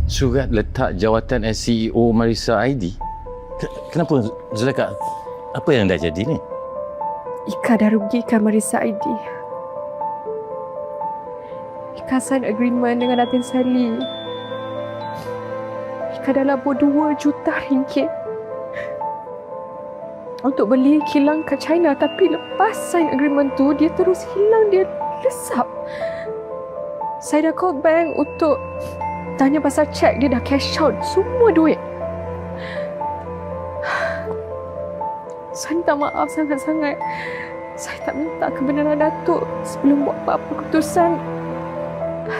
surat letak jawatan as CEO Marisa ID. Kenapa Zulaikha? Apa yang dah jadi ni? Ika dah rugikan Marisa ID. Ika sign agreement dengan Datin Sali. Ika dah labur 2 juta ringgit untuk beli kilang kat China, tapi lepas sign agreement tu dia terus hilang, dia lesap. Saya dah call bank untuk tanya pasal cek, dia dah cash out semua duit. Saya minta maaf sangat-sangat. Saya tak minta kebenaran Datuk sebelum buat apa-apa keputusan.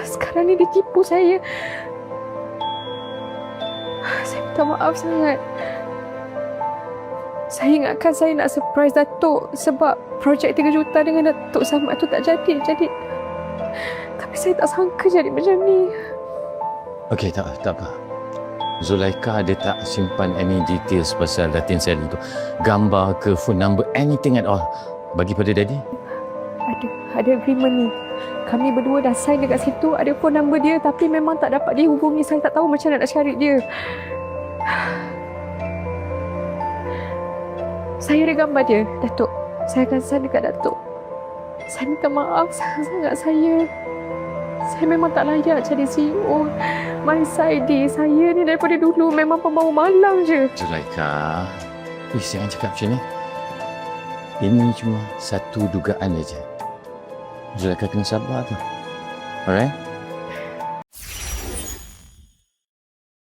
Sekarang ni dia tipu saya. Saya minta maaf sangat. Saya ingatkan saya nak surprise Datuk sebab projek 3 juta dengan Datuk Samad tu tak jadi. Tapi saya tak sangka jadi macam ni. Okey, tak apa. Zulaikha dia tak simpan any details pasal Datin Sali tu. Gambar ke phone number, anything at all. Bagi pada Daddy? Ada agreement ni. Kami berdua dah sign dekat situ, ada phone number dia, tapi memang tak dapat dihubungi. Saya tak tahu macam nak cari dia. Saya ada gambar dia, Datuk. Saya akan send dekat Datuk. Saya minta maaf sangat-sangat. Saya memang tak layak jadi CEO Marisa ID. Saya ni daripada dulu memang pembawa malang je. Zulaikha, please jangan cakap macam ni. Ini cuma satu dugaan aja. Zulaikha kena sabar tu. Alright?